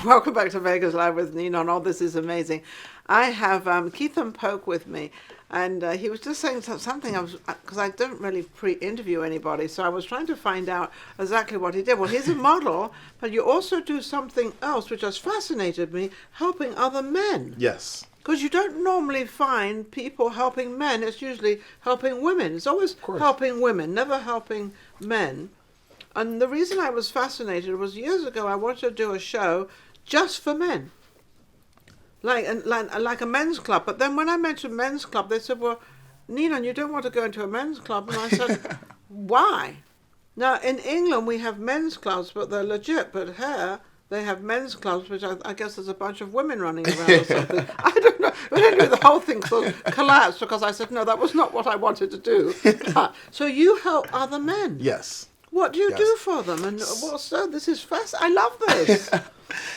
Welcome back to Vegas Live with Nina. Oh, this is amazing. I have Keithen Polk with me, and he was just saying something. Because I don't really pre-interview anybody, so I was trying to find out exactly what he did. Well, he's a model, but you also do something else which has fascinated me, helping other men. Yes. Because you don't normally find people helping men. It's usually helping women. It's always helping women, never helping men. And the reason I was fascinated was years ago I wanted to do a show just for men, like a men's club. But then when I mentioned men's club, they said, "Well, Nina, you don't want to go into a men's club." And I said, "Why?" Now in England we have men's clubs, but they're legit. But here they have men's clubs, which I guess there's a bunch of women running around or something. I don't know. But anyway, the whole thing sort of collapsed because I said, "No, that was not what I wanted to do." So you help other men. Yes. What do you do for them? And this is I love this.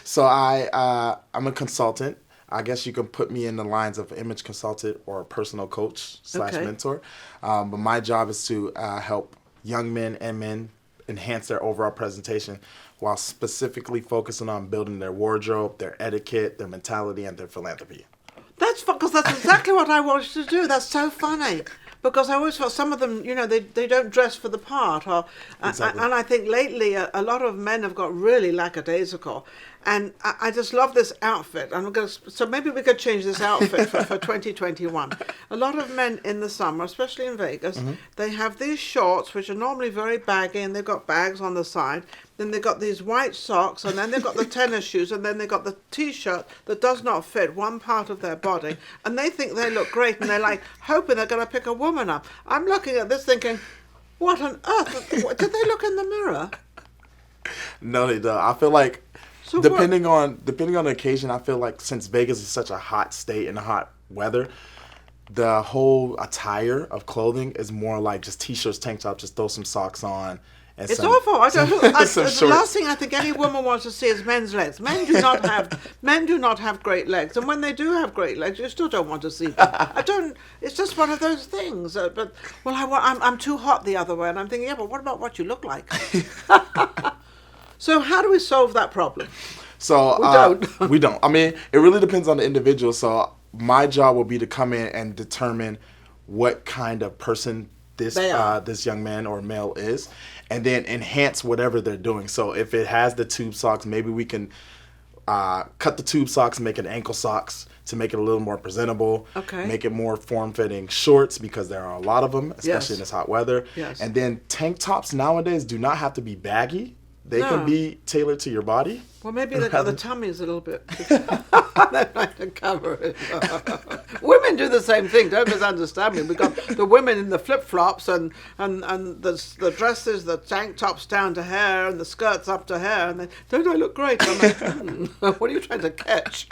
So I'm a consultant. I guess you can put me in the lines of image consultant or a personal coach / mentor. But my job is to help young men and men enhance their overall presentation while specifically focusing on building their wardrobe, their etiquette, their mentality, and their philanthropy. That's fun, because that's exactly what I wanted to do. That's so funny. Because I always felt some of them, they don't dress for the part. Exactly. And I think lately a lot of men have got really lackadaisical. And I just love this outfit. So maybe we could change this outfit for 2021. A lot of men in the summer, especially in Vegas, they have these shorts, which are normally very baggy, and they've got bags on the side. Then they've got these white socks, and then they've got the tennis shoes, and then they've got the T-shirt that does not fit one part of their body. And they think they look great, and they're like hoping they're going to pick a woman up. I'm looking at this thinking, what on earth? Did they look in the mirror? No, they don't. I feel like, so depending on the occasion, I feel like since Vegas is such a hot state and hot weather, the whole attire of clothing is more like just T-shirts, tank tops, just throw some socks on. It's awful. The last thing I think any woman wants to see is men's legs. Men do not have great legs, and when they do have great legs, you still don't want to see them. It's just one of those things. I'm too hot the other way, and I'm thinking, yeah, but what about what you look like? So how do we solve that problem? So we don't. I mean, it really depends on the individual. So my job will be to come in and determine what kind of person this young man or male is, and then enhance whatever they're doing. So if it has the tube socks, maybe we can cut the tube socks and make it ankle socks to make it a little more presentable. Okay. Make it more form-fitting shorts, because there are a lot of them, especially in this hot weather. Yes. And then tank tops nowadays do not have to be baggy. They can be tailored to your body. Well, maybe the tummy is a little bit. They're trying to cover it. Women do the same thing. Don't misunderstand me. We've got the women in the flip-flops and the dresses, the tank tops down to hair and the skirts up to hair. And don't I look great? I'm like, what are you trying to catch?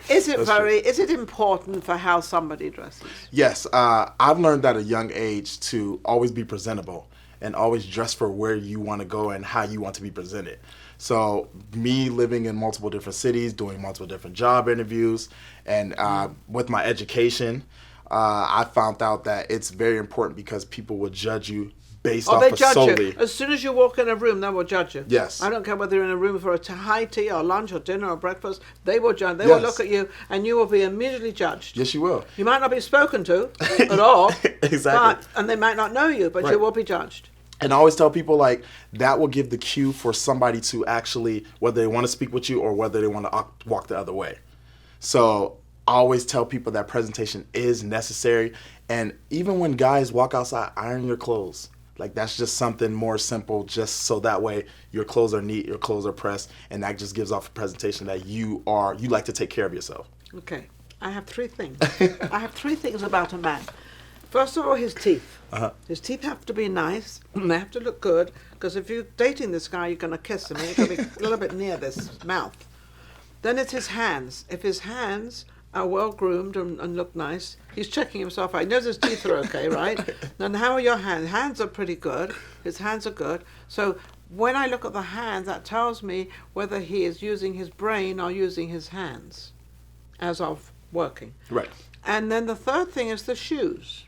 Is it important for how somebody dresses? Yes. I've learned at a young age to always be presentable and always dress for where you want to go and how you want to be presented. So me living in multiple different cities, doing multiple different job interviews, and with my education, I found out that it's very important because people will judge you based off they of judge solely. you. As soon as you walk in a room, they will judge you. Yes. I don't care whether you're in a room for a high tea or lunch or dinner or breakfast, they will judge. They will look at you and you will be immediately judged. Yes, you will. You might not be spoken to at all. Exactly. And they might not know you, but you will be judged. And I always tell people, like, that will give the cue for somebody to actually, whether they want to speak with you or whether they want to walk the other way. So I always tell people that presentation is necessary. And even when guys walk outside, iron your clothes. Like, that's just something more simple, just so that way your clothes are neat, your clothes are pressed, and that just gives off a presentation that you like to take care of yourself. Okay. I have three things. I have three things about a man. First of all, his teeth. His teeth have to be nice. They have to look good, because if you're dating this guy, you're going to kiss him, and you're going to be a little bit near this mouth. Then it's his hands. If his hands are well groomed and look nice, he's checking himself out. He knows his teeth are okay, right? And how are your hands? Hands are pretty good. His hands are good. So when I look at the hands, that tells me whether he is using his brain or using his hands as of working. Right. And then the third thing is the shoes.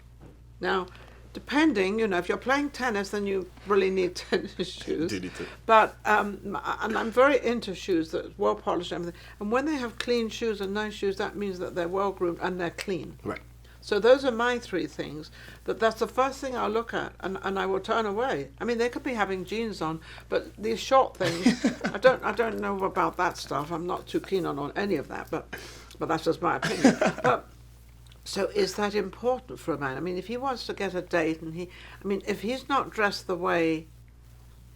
Now, depending, if you're playing tennis, then you really need tennis shoes. Do need to. But and I'm very into shoes that are well polished and everything. And when they have clean shoes and nice shoes, that means that they're well groomed and they're clean. Right. So those are my three things. That's the first thing I'll look at, and I will turn away. I mean, they could be having jeans on, but these short things, I don't know about that stuff. I'm not too keen on any of that, but that's just my opinion. But so is that important for a man? I mean, if he wants to get a date, if he's not dressed the way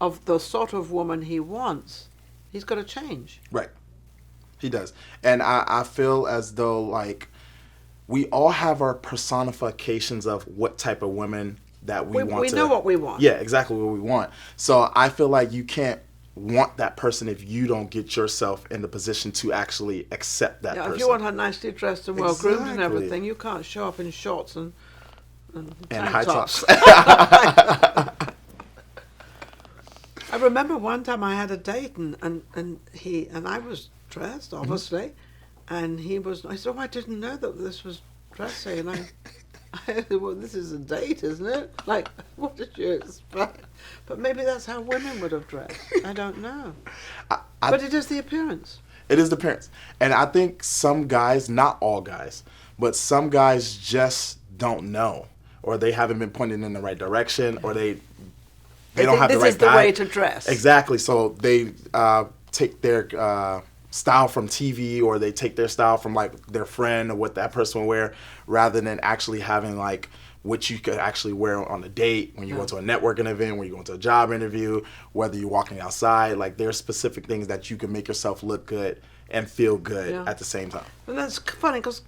of the sort of woman he wants, he's got to change. Right. He does. And I feel as though, like, we all have our personifications of what type of women that we want. We know what we want. Yeah, exactly what we want. So I feel like you can't want that person if you don't get yourself in the position to actually accept that person. If you want her nicely dressed and well groomed and Exactly. everything, you can't show up in shorts and high tops. I remember one time I had a date and I was dressed, obviously, and I said, "Oh, I didn't know that this was dressy," and I said, "Well, this is a date, isn't it? Like, what did you expect?" But maybe that's how women would have dressed. I don't know. But it is the appearance. It is the appearance. And I think some guys, not all guys, but some guys just don't know, or they haven't been pointed in the right direction, or they don't have the right This is the guy. way to dress. Exactly. So they take their style from TV, or they take their style from like their friend or what that person will wear, rather than actually having like what you could actually wear on a date, when you go to a networking event, when you go to a job interview, whether you're walking outside. Like, there's specific things that you can make yourself look good and feel good at the same time. And that's funny because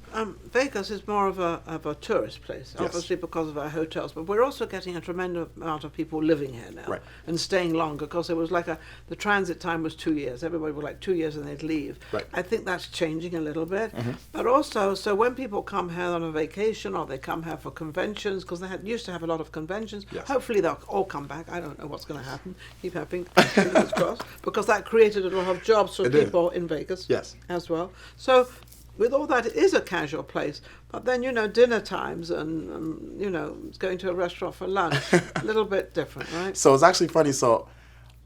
Vegas is more of a tourist place, Yes. obviously because of our hotels. But we're also getting a tremendous amount of people living here now and staying longer, because it was like the transit time was 2 years. Everybody was like 2 years and they'd leave. Right. I think that's changing a little bit. But also, so when people come here on a vacation or they come here for conventions, because they used to have a lot of conventions, hopefully they'll all come back. I don't know what's going to happen. Keep having fingers crossed, because that created a lot of jobs for people in Vegas. Yes. As well. So with all that, it is a casual place. But then, dinner times and, going to a restaurant for lunch, a little bit different, right? So it's actually funny. So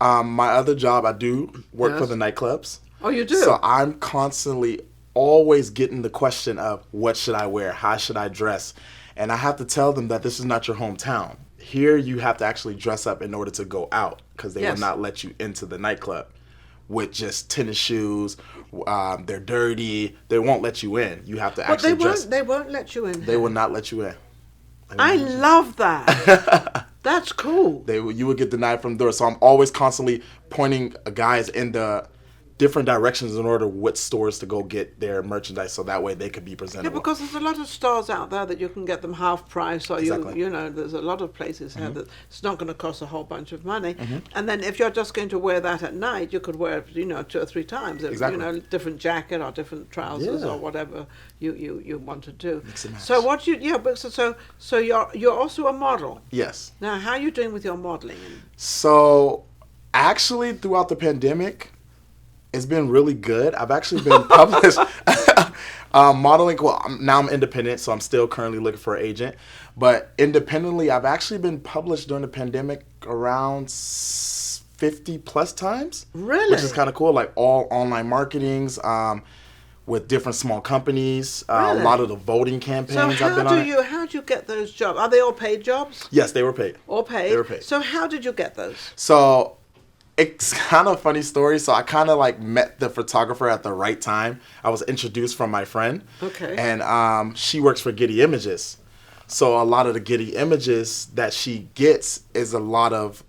my other job, I do work for the nightclubs. Oh, you do? So I'm constantly always getting the question of, what should I wear? How should I dress? And I have to tell them that this is not your hometown. Here you have to actually dress up in order to go out, because they will not let you into the nightclub with just tennis shoes. They're dirty. They won't let you in. You have to actually dress. They won't let you in. They will not let you in. I love that. That's cool. You would get denied from the door. So I'm always constantly pointing guys in the different directions in order what stores to go get their merchandise, so that way they could be presentable. Yeah, because there's a lot of stores out there that you can get them half price, or there's a lot of places here that it's not going to cost a whole bunch of money. And then if you're just going to wear that at night, you could wear it, 2 or 3 times. Different jacket or different trousers or whatever you want to do. So what so you're also a model. Yes. Now, how are you doing with your modeling? So actually, throughout the pandemic, it's been really good. I've actually been published modeling. Well, now I'm independent, so I'm still currently looking for an agent. But independently, I've actually been published during the pandemic around 50 plus times. Really? Which is kind of cool. Like all online marketings with different small companies. Really? A lot of the voting campaigns I've been on. So how do you get those jobs? Are they all paid jobs? Yes, they were paid. All paid? They were paid. So how did you get those? So it's kind of a funny story. So I kind of like met the photographer at the right time. I was introduced from my friend. Okay. And she works for Getty Images. So a lot of the Getty Images that she gets is a lot of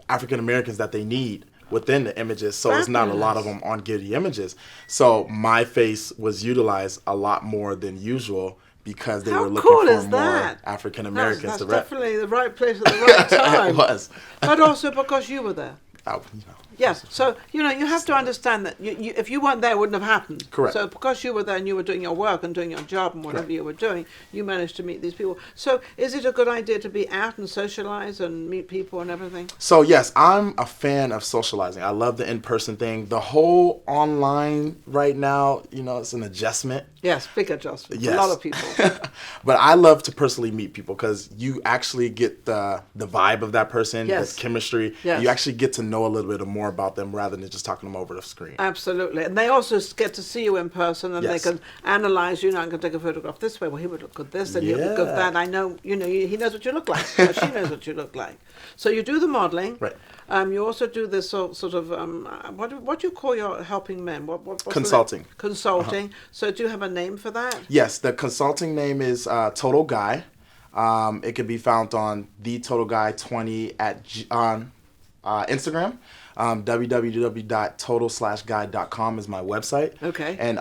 African Americans that they need within the images. So it's not a lot of them on Getty Images. So my face was utilized a lot more than usual, because they were looking for more African Americans That's to rep. Definitely the right place at the right time. It was. But also because you were there. Yes. So, you have to understand that if you weren't there, it wouldn't have happened. Correct. So because you were there and you were doing your work and doing your job and whatever you were doing, you managed to meet these people. So is it a good idea to be out and socialize and meet people and everything? So yes, I'm a fan of socializing. I love the in-person thing. The whole online right now, it's an adjustment. Yes, big adjustment. Yes. A lot of people. But I love to personally meet people because you actually get the vibe of that person, Yes. the chemistry. Yes. You actually get to know a little bit more about them rather than just talking to them over the screen. Absolutely. And they also get to see you in person and Yes. they can analyze you. I can take a photograph this way. Well, he would look good this and he would look good that. I know, he knows what you look like. Or she knows what you look like. So you do the modeling. Right. You also do this sort of, what do you call your helping men? What's Consulting. Consulting. So do you have a name for that? Yes, the consulting name is Total Guy. It can be found on the Total Guy 20 on Instagram. www.total/guy.com is my website. Okay. And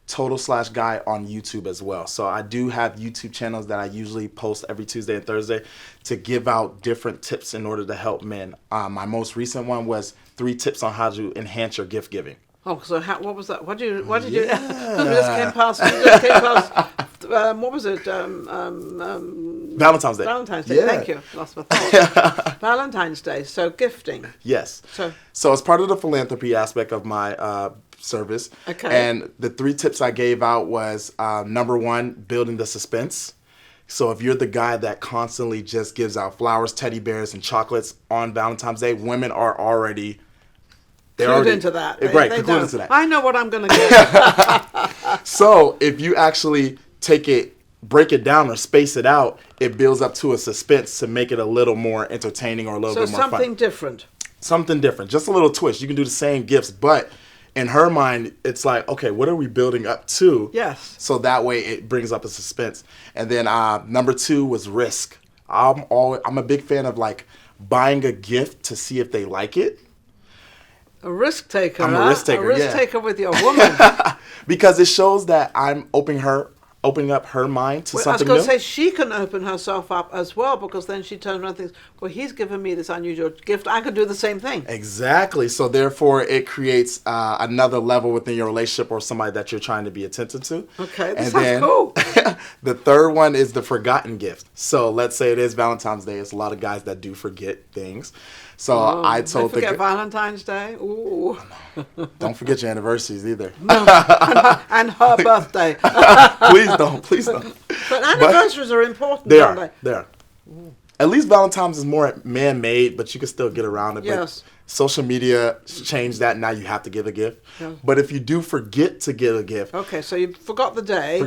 Total/Guy on YouTube as well. So I do have YouTube channels that I usually post every Tuesday and Thursday to give out different tips in order to help men. My most recent one was 3 tips on how to enhance your gift giving. Oh, so what was that? What did you? We just came past. What was it? Valentine's Day. Valentine's Day. Yeah. Thank you. Lost my thought. Valentine's Day. So gifting. Yes. So it's part of the philanthropy aspect of my service. Okay. And the 3 tips I gave out was number 1, building the suspense. So if you're the guy that constantly just gives out flowers, teddy bears, and chocolates on Valentine's Day, women are already clued into that. Right, they clued into that. I know what I'm going to get. So if you actually break it down or space it out, it builds up to a suspense to make it a little more entertaining or a little bit more fun. So something different. Something different, just a little twist. You can do the same gifts, but in her mind, it's like, okay, what are we building up to? Yes. So that way it brings up a suspense. And then number 2 was risk. I'm a big fan of buying a gift to see if they like it. A risk taker. I'm a risk taker. A risk taker with your woman. Because it shows that I'm opening up her mind to something new. I was going to say she can open herself up as well, because then she turns around and thinks, well, he's given me this unusual gift. I could do the same thing. Exactly. So therefore, it creates another level within your relationship or somebody that you're trying to be attentive to. Okay, that sounds cool. The third one is the forgotten gift. So let's say it is Valentine's Day. It's a lot of guys that do forget things. So I told forget Valentine's Day. Ooh. Don't forget your anniversaries either. No. and her birthday. Please don't. But anniversaries are important. They aren't are. They are. At least Valentine's is more man-made, but you can still get around it. Yes. But social media changed that. Now you have to give a gift. Yeah. But if you do forget to give a gift. Okay, so you forgot the day.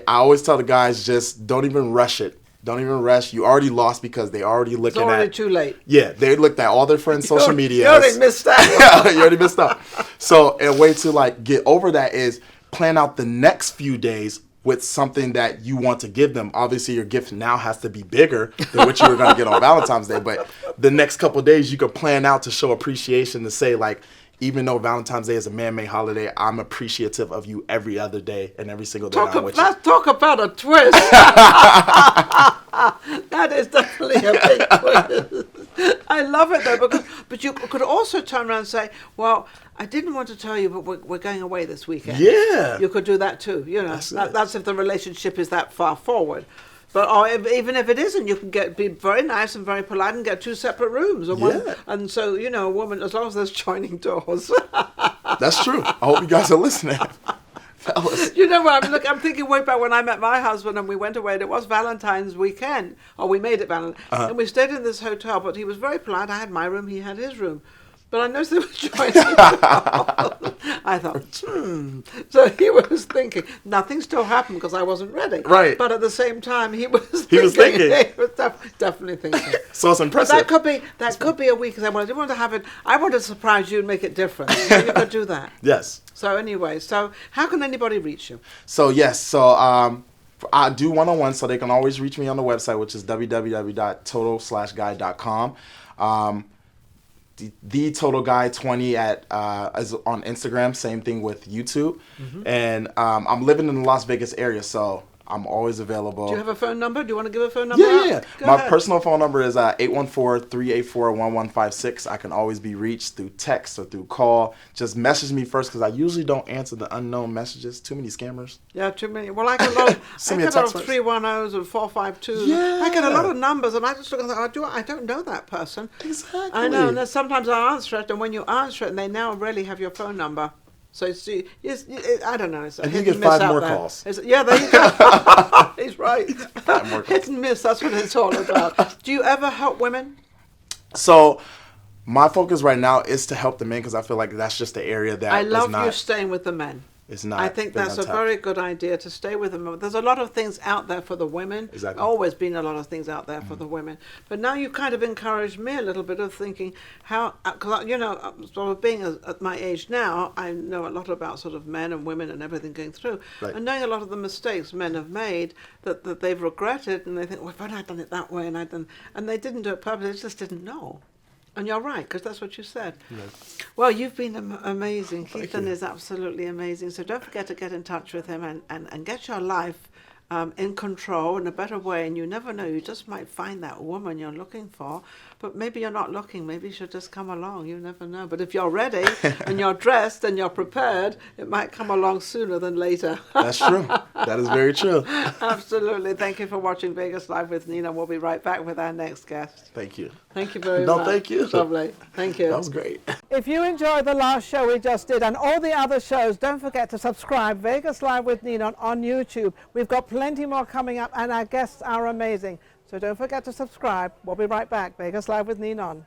I always tell the guys, just don't even rush it. Don't even rush. You already lost because they already looking at. It's already too late. Yeah, they looked at all their friends' social media. You already missed out. Yeah, you already missed out. So a way to get over that is plan out the next few days with something that you want to give them. Obviously, your gift now has to be bigger than what you were going to get on Valentine's Day. But the next couple of days, you can plan out to show appreciation, to say even though Valentine's Day is a man-made holiday, I'm appreciative of you every other day and every single day I'm with you. Let's talk about a twist. That is definitely a big twist. I love it though, but you could also turn around and say, well, I didn't want to tell you, but we're going away this weekend. Yeah. You could do that too. That's if the relationship is that far forward. But even if it isn't, you can be very nice and very polite and get 2 separate rooms. And so, a woman, as long as there's joining doors. That's true. I hope you guys are listening. Fellas. I'm thinking way back when I met my husband and we went away, and it was Valentine's weekend, or we made it Valentine's, and we stayed in this hotel, but he was very polite. I had my room, he had his room. But I noticed they were joining doors. I thought, So he was thinking, nothing still happened because I wasn't ready. Right. But at the same time, he was thinking. He was definitely thinking. So it's impressive. But that could be a week, because I didn't want to have it. I wanted to surprise you and make it different. So you could do that. Yes. So anyway, how can anybody reach you? So yes, I do one-on-one, so they can always reach me on the website, which is www.total/guy.com. The Total Guy 20 is on Instagram. Same thing with YouTube. Mm-hmm. And I'm living in the Las Vegas area, so I'm always available. Do you have a phone number? Do you want to give a phone number? Yeah. Go My ahead. personal phone number is 814-384-1156. I can always be reached through text or through call. Just message me first because I usually don't answer the unknown messages. Too many scammers. Yeah, too many. Well, I get a lot of, Send I me a get a lot text of first. 310s and 452s. Yeah. I get a lot of numbers, and I just look and think, I don't know that person. Exactly. I know, and then sometimes I answer it, and when you answer it, and they now really have your phone number. So see, I don't know. It's a And you hit get miss 5 out more there. calls. Yeah, there you go. He's right. 5 more calls. Hit and miss, that's what it's all about. Do you ever help women? So my focus right now is to help the men because I feel like that's just the area that I is love not, you staying with the men. It's not. I think been that's a untapped. very good idea to stay with them. There's a lot of things out there for the women. Exactly. Always been a lot of things out there for the women. But now you kind of encouraged me a little bit of thinking how, because sort of being at my age now, I know a lot about sort of men and women and everything going through, Right. and knowing a lot of the mistakes men have made that they've regretted, and they think, well, if I'd done it that way, and they didn't do it purposely, they just didn't know. And you're right, because that's what you said. Yes. Well, you've been amazing. Thank Keithen you. is absolutely amazing. So don't forget to get in touch with him and get your life in control in a better way. And you never know, you just might find that woman you're looking for. But maybe you're not looking. Maybe she'll just come along. You never know. But if you're ready and you're dressed and you're prepared, it might come along sooner than later. That's true. That is very true. Absolutely. Thank you for watching Vegas Live with Nina. We'll be right back with our next guest. Thank you. Thank you very No, much. thank you. Lovely. Thank you. That was great. If you enjoyed the last show we just did and all the other shows, don't forget to subscribe Vegas Live with Nina on YouTube. We've got plenty more coming up and our guests are amazing. So don't forget to subscribe. We'll be right back. Vegas Live with Nina on.